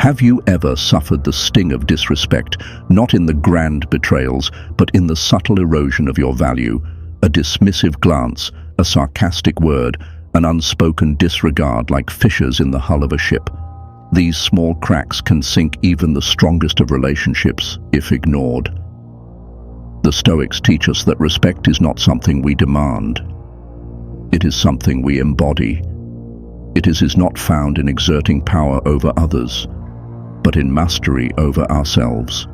Have you ever suffered the sting of disrespect, not in the grand betrayals, but in the subtle erosion of your value? A dismissive glance, a sarcastic word, an unspoken disregard like fissures in the hull of a ship. These small cracks can sink even the strongest of relationships if ignored. The Stoics teach us that respect is not something we demand. It is something we embody. It is not found in exerting power over others, but in mastery over ourselves.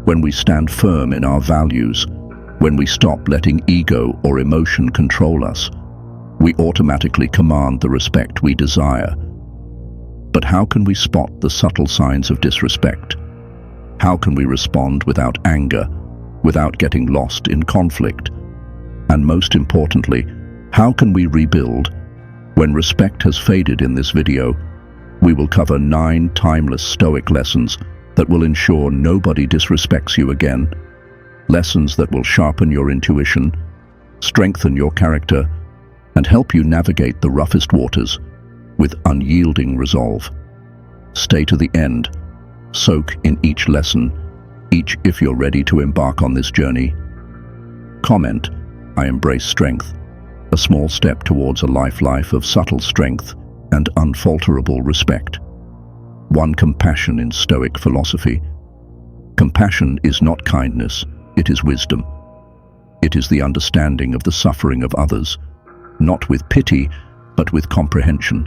When we stand firm in our values, when we stop letting ego or emotion control us, we automatically command the respect we desire. But how can we spot the subtle signs of disrespect? How can we respond without anger, without getting lost in conflict? And most importantly, how can we rebuild? When respect has faded in this video, we will cover 9 timeless Stoic lessons that will ensure nobody disrespects you again. Lessons that will sharpen your intuition, strengthen your character, and help you navigate the roughest waters with unyielding resolve. Stay to the end. Soak in each lesson, each if you're ready to embark on this journey. Comment, "I embrace strength," a small step towards a life of subtle strength and unfalterable respect. 1. Compassion in Stoic philosophy. Compassion is not kindness, it is wisdom. It is the understanding of the suffering of others, not with pity, but with comprehension.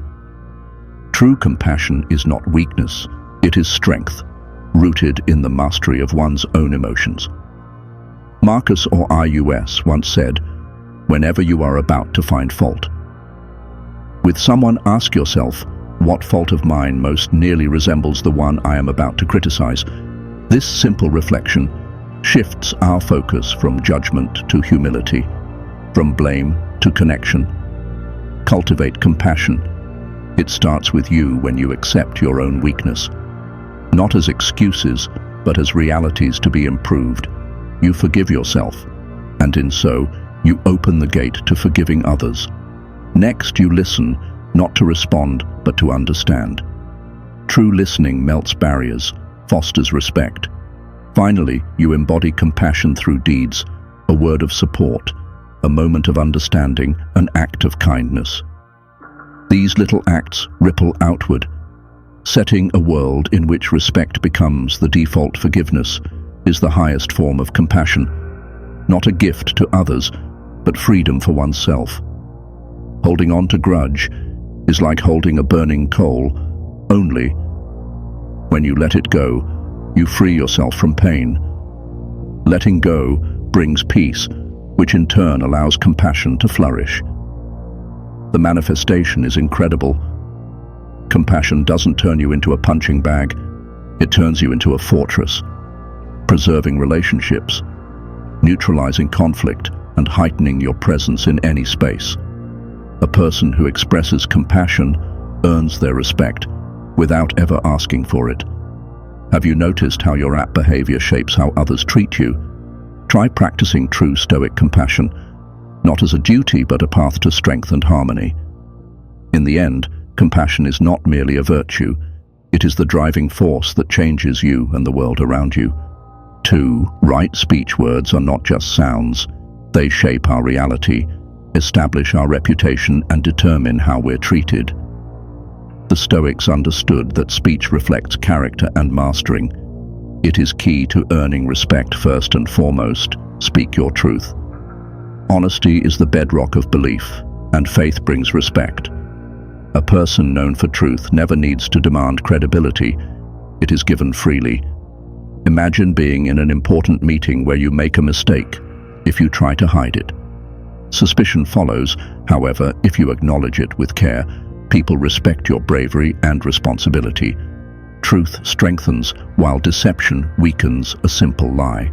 True compassion is not weakness, it is strength, rooted in the mastery of one's own emotions. Marcus Aurelius once said, "Whenever you are about to find fault with someone, ask yourself, what fault of mine most nearly resembles the one I am about to criticize?" This simple reflection shifts our focus from judgment to humility, from blame to connection. Cultivate compassion. It starts with you when you accept your own weakness, not as excuses, but as realities to be improved. You forgive yourself, and in so, you open the gate to forgiving others. Next, you listen, not to respond, but to understand. True listening melts barriers, fosters respect. Finally, you embody compassion through deeds, a word of support, a moment of understanding, an act of kindness. These little acts ripple outward, setting a world in which respect becomes the default. Forgiveness is the highest form of compassion, not a gift to others, but freedom for oneself. Holding on to grudge is like holding a burning coal. Only when you let it go, you free yourself from pain. Letting go brings peace, which in turn allows compassion to flourish. The manifestation is incredible. Compassion doesn't turn you into a punching bag, it turns you into a fortress, preserving relationships, neutralizing conflict, and heightening your presence in any space. A person who expresses compassion earns their respect without ever asking for it. Have you noticed how your apt behavior shapes how others treat you? Try practicing true Stoic compassion, not as a duty but a path to strength and harmony. In the end, compassion is not merely a virtue, it is the driving force that changes you and the world around you. 2. Right speech. Words are not just sounds, they shape our reality, establish our reputation, and determine how we're treated. The Stoics understood that speech reflects character and mastering. It is key to earning respect. First and foremost, speak your truth. Honesty is the bedrock of belief, and faith brings respect. A person known for truth never needs to demand credibility. It is given freely. Imagine being in an important meeting where you make a mistake. If you try to hide it, suspicion follows. However, if you acknowledge it with care, people respect your bravery and responsibility. Truth strengthens, while deception weakens a simple lie.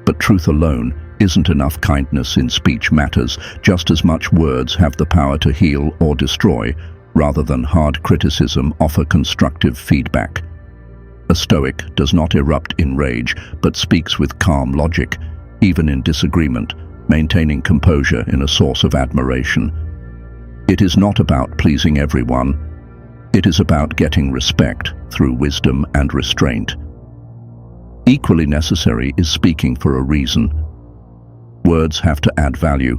But truth alone isn't enough. Kindness in speech matters just as much. Words have the power to heal or destroy. Rather than hard criticism, offer constructive feedback. A Stoic does not erupt in rage, but speaks with calm logic, even in disagreement, maintaining composure in a source of admiration. It is not about pleasing everyone. It is about getting respect, through wisdom and restraint. Equally necessary is speaking for a reason. Words have to add value,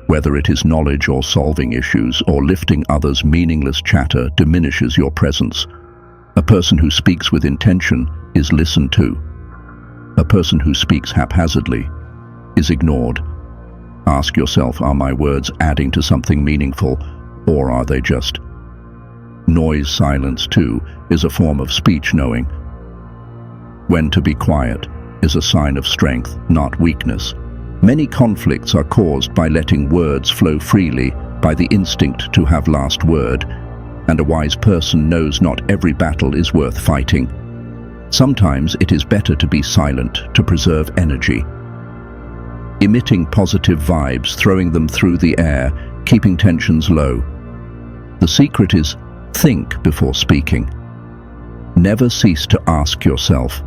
whether it is knowledge or solving issues or lifting others. Meaningless chatter diminishes your presence. A person who speaks with intention is listened to. A person who speaks haphazardly is ignored. Ask yourself, are my words adding to something meaningful, or are they just noise? Silence, too, is a form of speech. Knowing when to be quiet is a sign of strength, not weakness. Many conflicts are caused by letting words flow freely, by the instinct to have last word, and a wise person knows not every battle is worth fighting. Sometimes it is better to be silent to preserve energy. Emitting positive vibes, throwing them through the air, keeping tensions low. The secret is think before speaking. Never cease to ask yourself,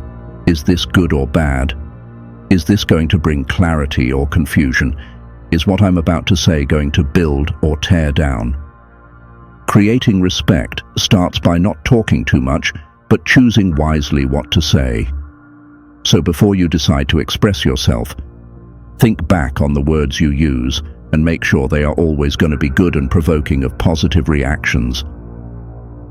is this good or bad? Is this going to bring clarity or confusion? Is what I'm about to say going to build or tear down? Creating respect starts by not talking too much, but choosing wisely what to say. So before you decide to express yourself, think back on the words you use and make sure they are always going to be good and provoking of positive reactions.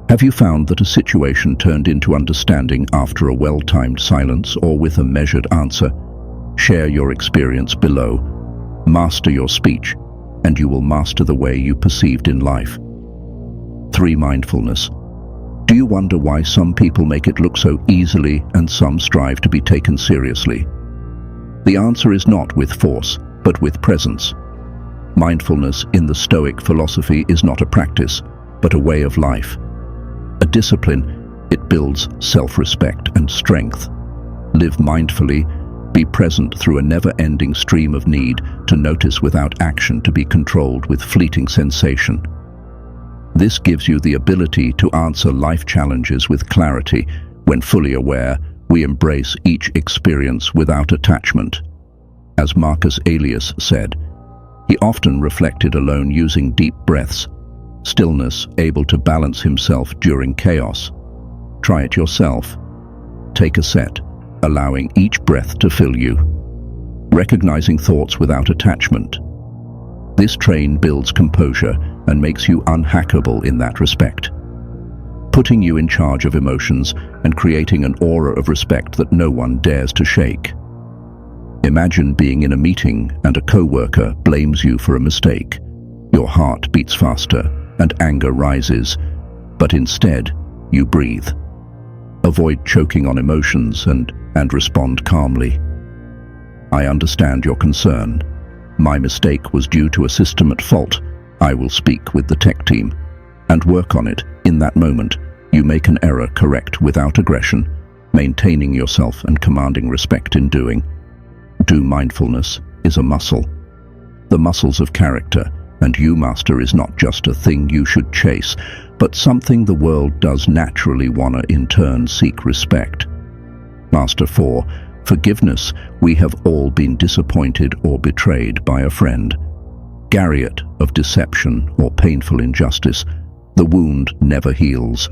Have you found that a situation turned into understanding after a well-timed silence or with a measured answer? Share your experience below. Master your speech, and you will master the way you perceived in life. 3. Mindfulness. Do you wonder why some people make it look so easily and some strive to be taken seriously? The answer is not with force, but with presence. Mindfulness in the Stoic philosophy is not a practice, but a way of life. A discipline, it builds self-respect and strength. Live mindfully, be present through a never-ending stream of need, to notice without action, to be controlled with fleeting sensation. This gives you the ability to answer life challenges with clarity. When fully aware, we embrace each experience without attachment. As Marcus Aurelius said, he often reflected alone, using deep breaths. Stillness, able to balance himself during chaos. Try it yourself. Take a set, allowing each breath to fill you. Recognizing thoughts without attachment. This train builds composure and makes you unhackable in that respect, putting you in charge of emotions and creating an aura of respect that no one dares to shake. Imagine being in a meeting and a co-worker blames you for a mistake. Your heart beats faster and anger rises, but instead you breathe. Avoid choking on emotions and respond calmly. I understand your concern. My mistake was due to a system at fault. I will speak with the tech team and work on it. In that moment, you make an error correct without aggression, maintaining yourself and commanding respect in doing. Mindfulness is a muscle. The muscles of character, and you master is not just a thing you should chase, but something the world does naturally wanna in turn seek respect. Master 4. Forgiveness. We have all been disappointed or betrayed by a friend. Garriot of deception or painful injustice. The wound never heals.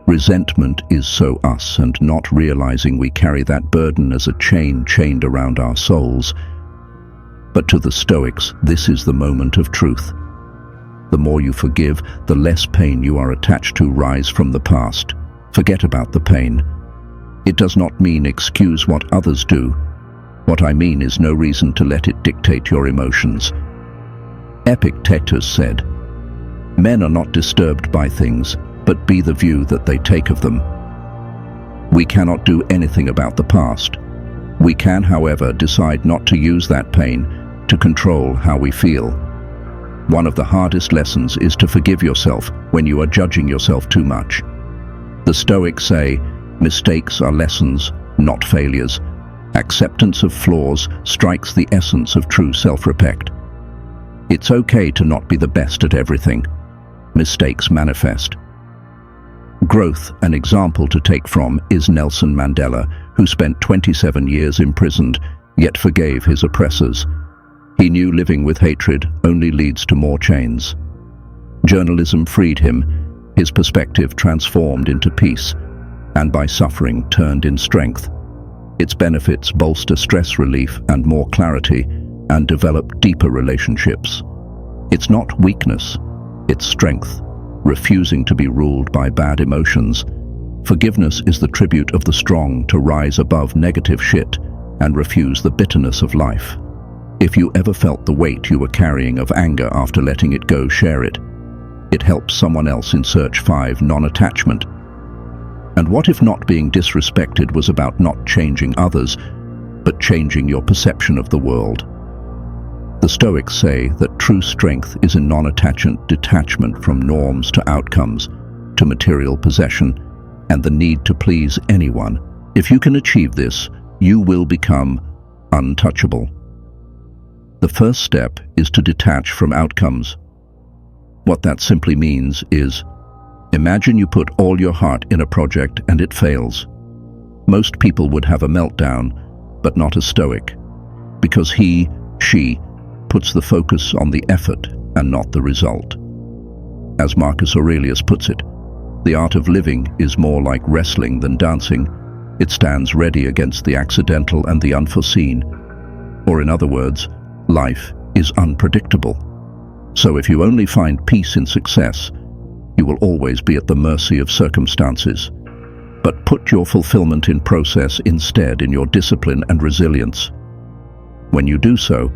Resentment is so us, and not realizing we carry that burden as a chain chained around our souls. But to the Stoics, this is the moment of truth. The more you forgive, the less pain you are attached to rise from the past. Forget about the pain. It does not mean excuse what others do. What I mean is no reason to let it dictate your emotions. Epictetus said, "Men are not disturbed by things, but be the view that they take of them." We cannot do anything about the past. We can, however, decide not to use that pain to control how we feel. One of the hardest lessons is to forgive yourself when you are judging yourself too much. The Stoics say, mistakes are lessons, not failures. Acceptance of flaws strikes the essence of true self-respect. It's okay to not be the best at everything. Mistakes manifest. Growth. An example to take from is Nelson Mandela, who spent 27 years imprisoned, yet forgave his oppressors. He knew living with hatred only leads to more chains. Journalism freed him. his perspective transformed into peace, and by suffering turned in strength. Its benefits bolster stress relief and more clarity, and develop deeper relationships. It's not weakness, it's strength, refusing to be ruled by bad emotions. Forgiveness is the tribute of the strong to rise above negative shit and refuse the bitterness of life. If you ever felt the weight you were carrying of anger after letting it go, share it. It helps someone else in search 5. Non-attachment. And what if not being disrespected was about not changing others, but changing your perception of the world? The Stoics say that true strength is in non-attachment, detachment from norms to outcomes, to material possession, and the need to please anyone. If you can achieve this, you will become untouchable. The first step is to detach from outcomes. What that simply means is, imagine you put all your heart in a project and it fails. Most people would have a meltdown, but not a Stoic, because she puts the focus on the effort and not the result. As Marcus Aurelius puts it, the art of living is more like wrestling than dancing. It stands ready against the accidental and the unforeseen. Or in other words, life is unpredictable. So if you only find peace in success, you will always be at the mercy of circumstances. But put your fulfillment in process instead, in your discipline and resilience. When you do so,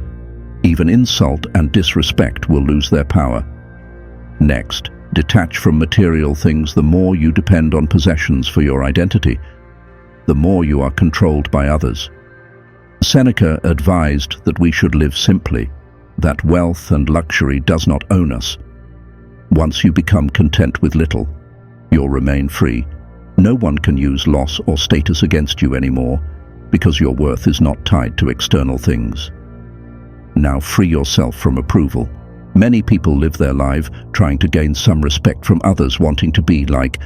even insult and disrespect will lose their power. Next, detach from material things. The more you depend on possessions for your identity, the more you are controlled by others. Seneca advised that we should live simply, that wealth and luxury does not own us. Once you become content with little, you'll remain free. No one can use loss or status against you anymore, because your worth is not tied to external things. Now free yourself from approval. Many people live their life trying to gain some respect from others, wanting to be like,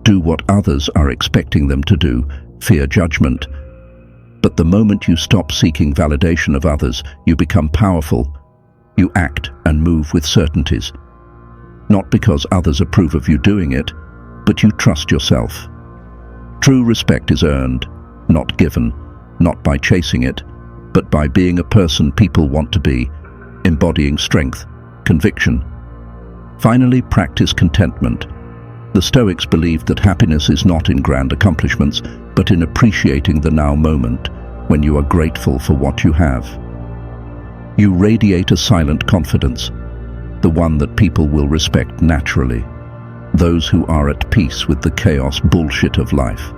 do what others are expecting them to do, fear judgment. But the moment you stop seeking validation of others, you become powerful. You act and move with certainties. Not because others approve of you doing it, but you trust yourself. True respect is earned, not given, not by chasing it, but by being a person people want to be, embodying strength, conviction. Finally, practice contentment. The Stoics believed that happiness is not in grand accomplishments, but in appreciating the now moment, when you are grateful for what you have. You radiate a silent confidence, the one that people will respect naturally, those who are at peace with the chaos bullshit of life.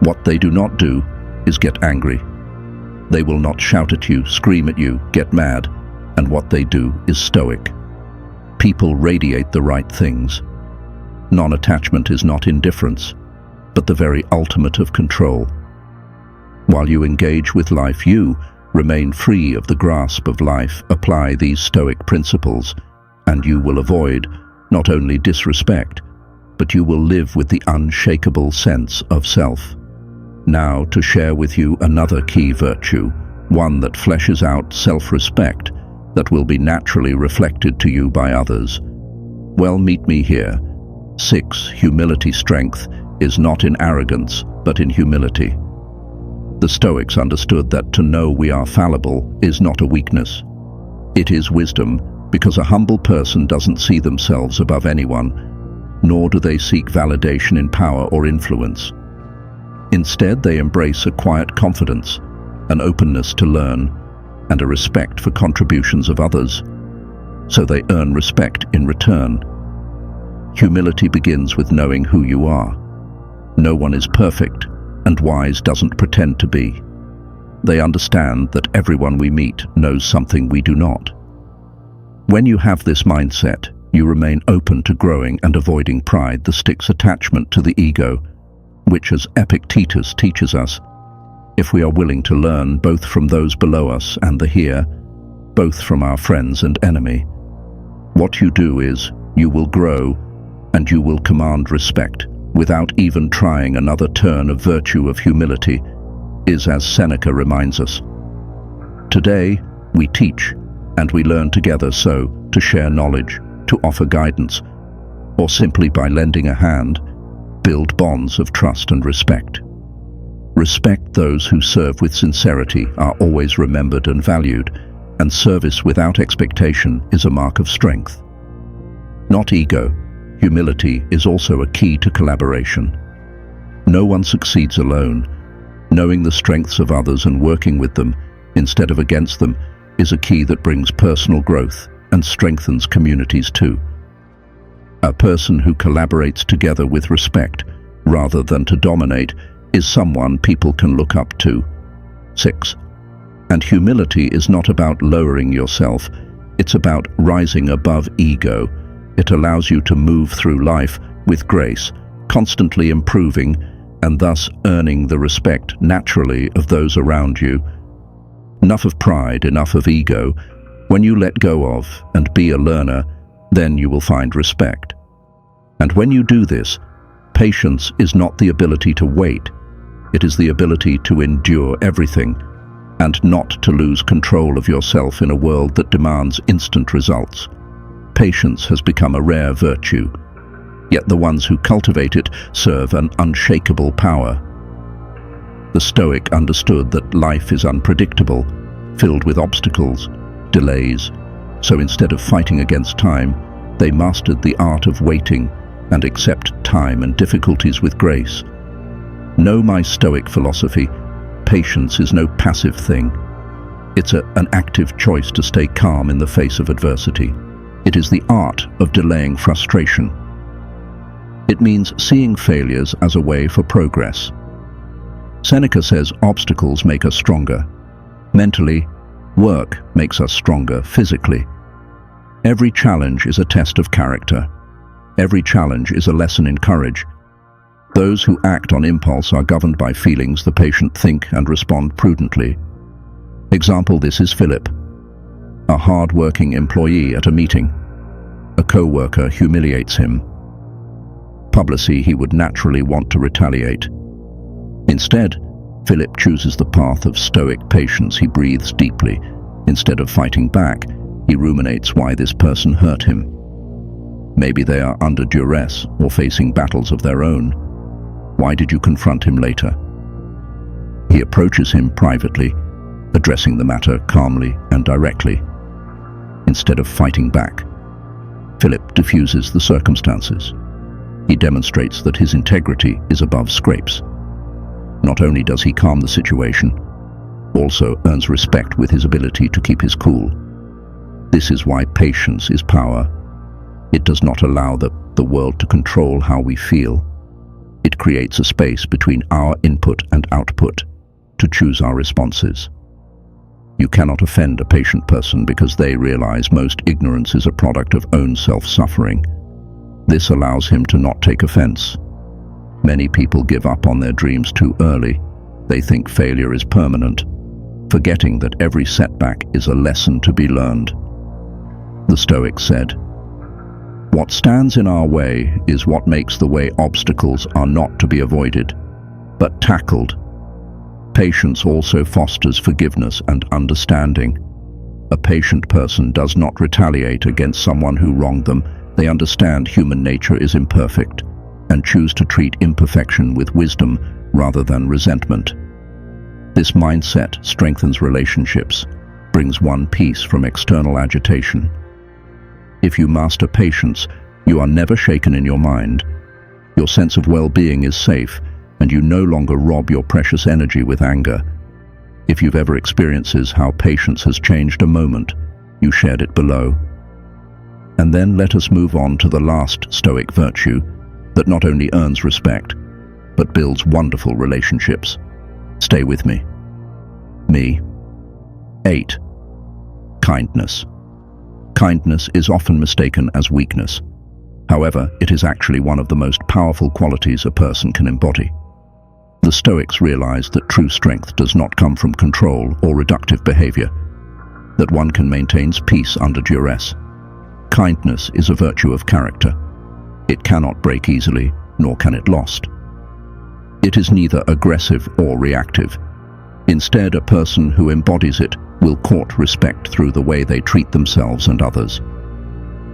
What they do not do is get angry. They will not shout at you, scream at you, get mad, and what they do is stoic. People radiate the right things. Non-attachment is not indifference, but the very ultimate of control. While you engage with life, you remain free of the grasp of life. Apply these Stoic principles, and you will avoid not only disrespect, but you will live with the unshakable sense of self. Now, to share with you another key virtue, one that fleshes out self-respect, that will be naturally reflected to you by others. Well, meet me here. 6. Humility. Strength is not in arrogance, but in humility. The Stoics understood that to know we are fallible is not a weakness. It is wisdom, because a humble person doesn't see themselves above anyone, nor do they seek validation in power or influence. Instead, they embrace a quiet confidence, an openness to learn, and a respect for contributions of others, so they earn respect in return. Humility begins with knowing who you are. No one is perfect, and wise doesn't pretend to be. They understand that everyone we meet knows something we do not. When you have this mindset, you remain open to growing and avoiding pride, the Stoics' attachment to the ego, which, as Epictetus teaches us, if we are willing to learn both from those below us and the here, both from our friends and enemy, what you do is, you will grow and you will command respect without even trying. Another turn of virtue of humility is, as Seneca reminds us, today we teach and we learn together, so to share knowledge, to offer guidance, or simply by lending a hand, build bonds of trust and respect. Respect those who serve with sincerity are always remembered and valued, and service without expectation is a mark of strength. Not ego, humility is also a key to collaboration. No one succeeds alone. Knowing the strengths of others and working with them, instead of against them, is a key that brings personal growth and strengthens communities too. A person who collaborates together with respect, rather than to dominate, is someone people can look up to. 6. And humility is not about lowering yourself, it's about rising above ego. It allows you to move through life with grace, constantly improving, and thus earning the respect naturally of those around you. Enough of pride, enough of ego. When you let go of and be a learner, then you will find respect. And when you do this, patience is not the ability to wait. It is the ability to endure everything and not to lose control of yourself in a world that demands instant results. Patience has become a rare virtue, yet the ones who cultivate it serve an unshakable power. The Stoic understood that life is unpredictable, filled with obstacles, delays, so instead of fighting against time, they mastered the art of waiting and accept time and difficulties with grace. Know my Stoic philosophy. Patience is no passive thing. It's an active choice to stay calm in the face of adversity. It is the art of delaying frustration. It means seeing failures as a way for progress. Seneca says obstacles make us stronger. Mentally, work makes us stronger physically. Every challenge is a test of character. Every challenge is a lesson in courage. Those who act on impulse are governed by feelings. The patient think and respond prudently. Example, this is Philip, a hard-working employee at a meeting. A co-worker humiliates him. Publicly, he would naturally want to retaliate. Instead, Philip chooses the path of stoic patience. He breathes deeply. Instead of fighting back, he ruminates why this person hurt him. Maybe they are under duress or facing battles of their own. Why did you confront him later? He approaches him privately, addressing the matter calmly and directly. Instead of fighting back, Philip diffuses the circumstances. He demonstrates that his integrity is above scrapes. Not only does he calm the situation, also earns respect with his ability to keep his cool. This is why patience is power. It does not allow the world to control how we feel. It creates a space between our input and output to choose our responses. You cannot offend a patient person because they realize most ignorance is a product of own self-suffering. This allows him to not take offense. Many people give up on their dreams too early. They think failure is permanent, forgetting that every setback is a lesson to be learned. The Stoics said, "What stands in our way is what makes the way. Obstacles are not to be avoided, but tackled." Patience also fosters forgiveness and understanding. A patient person does not retaliate against someone who wronged them. They understand human nature is imperfect and choose to treat imperfection with wisdom rather than resentment. This mindset strengthens relationships, brings one peace from external agitation. If you master patience, you are never shaken in your mind. Your sense of well-being is safe, and you no longer rob your precious energy with anger. If you've ever experienced how patience has changed a moment, you shared it below. And then let us move on to the last Stoic virtue that not only earns respect, but builds wonderful relationships. Stay with me. 8. Kindness. Kindness is often mistaken as weakness. However, it is actually one of the most powerful qualities a person can embody. The Stoics realized that true strength does not come from control or reductive behavior, that one can maintain peace under duress. Kindness is a virtue of character. It cannot break easily, nor can it lost. It is neither aggressive or reactive. Instead, a person who embodies it will court respect through the way they treat themselves and others.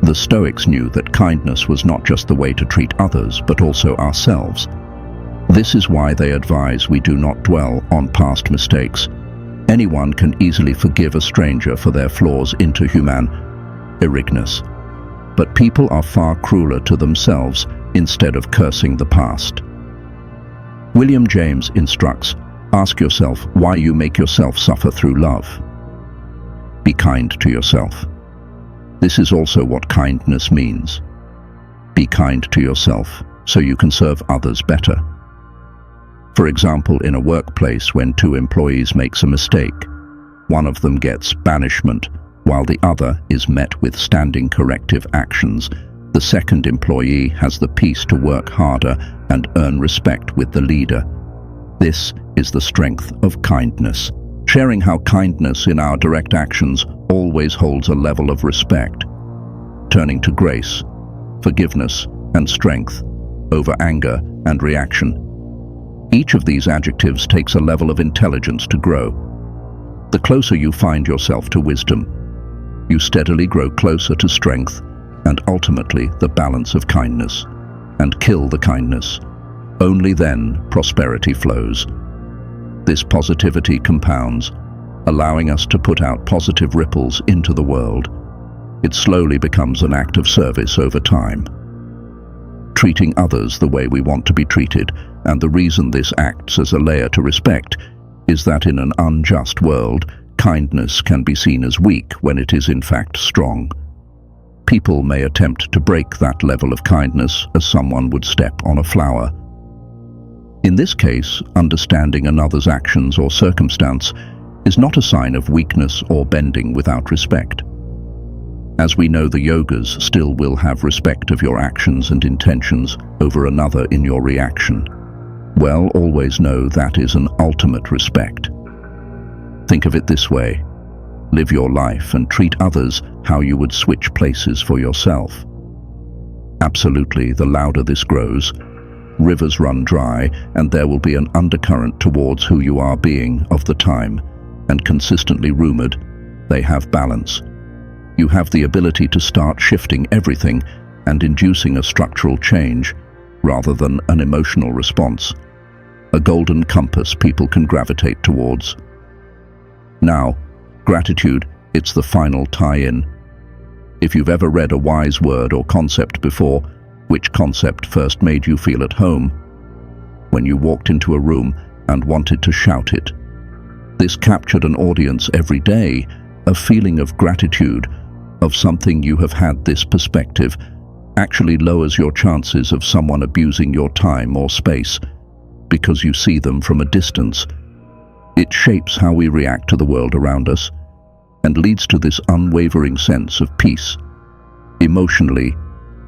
The Stoics knew that kindness was not just the way to treat others, but also ourselves. This is why they advise we do not dwell on past mistakes. Anyone can easily forgive a stranger for their flaws into human irrignus. But people are far crueler to themselves instead of cursing the past. William James instructs, ask yourself why you make yourself suffer through love. Be kind to yourself. This is also what kindness means. Be kind to yourself so you can serve others better. For example, in a workplace when two employees makes a mistake, one of them gets banishment while the other is met with standing corrective actions. The second employee has the peace to work harder and earn respect with the leader. This is the strength of kindness. Sharing how kindness in our direct actions always holds a level of respect, turning to grace, forgiveness, and strength over anger and reaction. Each of these adjectives takes a level of intelligence to grow. The closer you find yourself to wisdom, you steadily grow closer to strength and ultimately the balance of kindness. And kill the kindness. Only then prosperity flows. This positivity compounds, allowing us to put out positive ripples into the world. It slowly becomes an act of service over time. Treating others the way we want to be treated, and the reason this acts as a layer to respect is that in an unjust world, kindness can be seen as weak when it is in fact strong. People may attempt to break that level of kindness as someone would step on a flower. In this case, understanding another's actions or circumstance is not a sign of weakness or bending without respect. As we know, the yogas still will have respect of your actions and intentions over another in your reaction. Well, always know that is an ultimate respect. Think of it this way. Live your life and treat others how you would switch places for yourself. Absolutely, the louder this grows, rivers run dry, and there will be an undercurrent towards who you are being of the time, and consistently rumored, they have balance. You have the ability to start shifting everything and inducing a structural change rather than an emotional response. A golden compass people can gravitate towards. Now, gratitude, it's the final tie-in. If you've ever read a wise word or concept before, which concept first made you feel at home? When you walked into a room and wanted to shout it. This captured an audience every day, a feeling of gratitude, of something you have had. This perspective actually lowers your chances of someone abusing your time or space because you see them from a distance. It shapes how we react to the world around us and leads to this unwavering sense of peace, emotionally,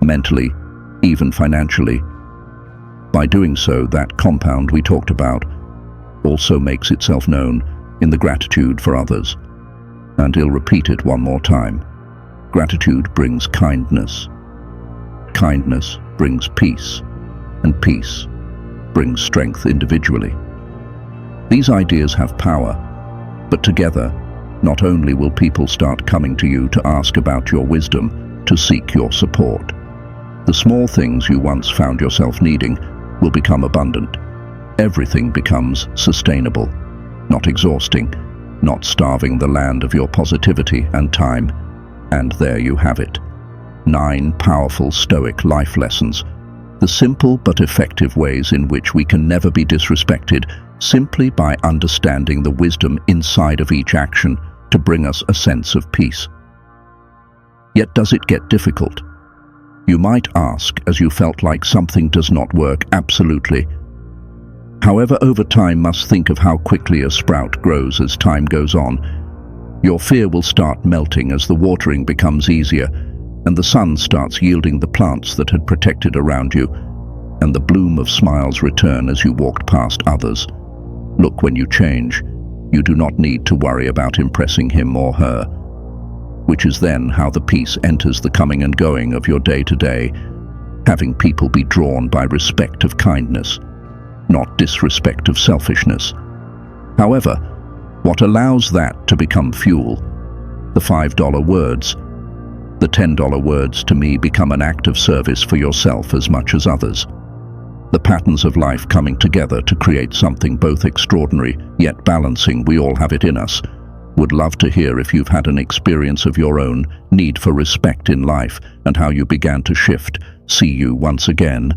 mentally, even financially. By doing so, that compound we talked about also makes itself known in the gratitude for others. And I'll repeat it one more time. Gratitude brings kindness. Kindness brings peace, and peace brings strength individually. These ideas have power, but together, not only will people start coming to you to ask about your wisdom, to seek your support. The small things you once found yourself needing will become abundant. Everything becomes sustainable, not exhausting, not starving the land of your positivity and time. And there you have it. 9 powerful Stoic life lessons. The simple but effective ways in which we can never be disrespected simply by understanding the wisdom inside of each action to bring us a sense of peace. Yet does it get difficult? You might ask, as you felt like something does not work. Absolutely. However, over time must think of how quickly a sprout grows as time goes on. Your fear will start melting as the watering becomes easier, and the sun starts yielding the plants that had protected around you, and the bloom of smiles return as you walked past others. Look, when you change, you do not need to worry about impressing him or her, which is then how the peace enters the coming and going of your day-to-day, having people be drawn by respect of kindness, not disrespect of selfishness. However, what allows that to become fuel? The $5 words. The $10 words to me become an act of service for yourself as much as others. The patterns of life coming together to create something both extraordinary yet balancing. We all have it in us. Would love to hear if you've had an experience of your own need for respect in life and how you began to shift. See you once again.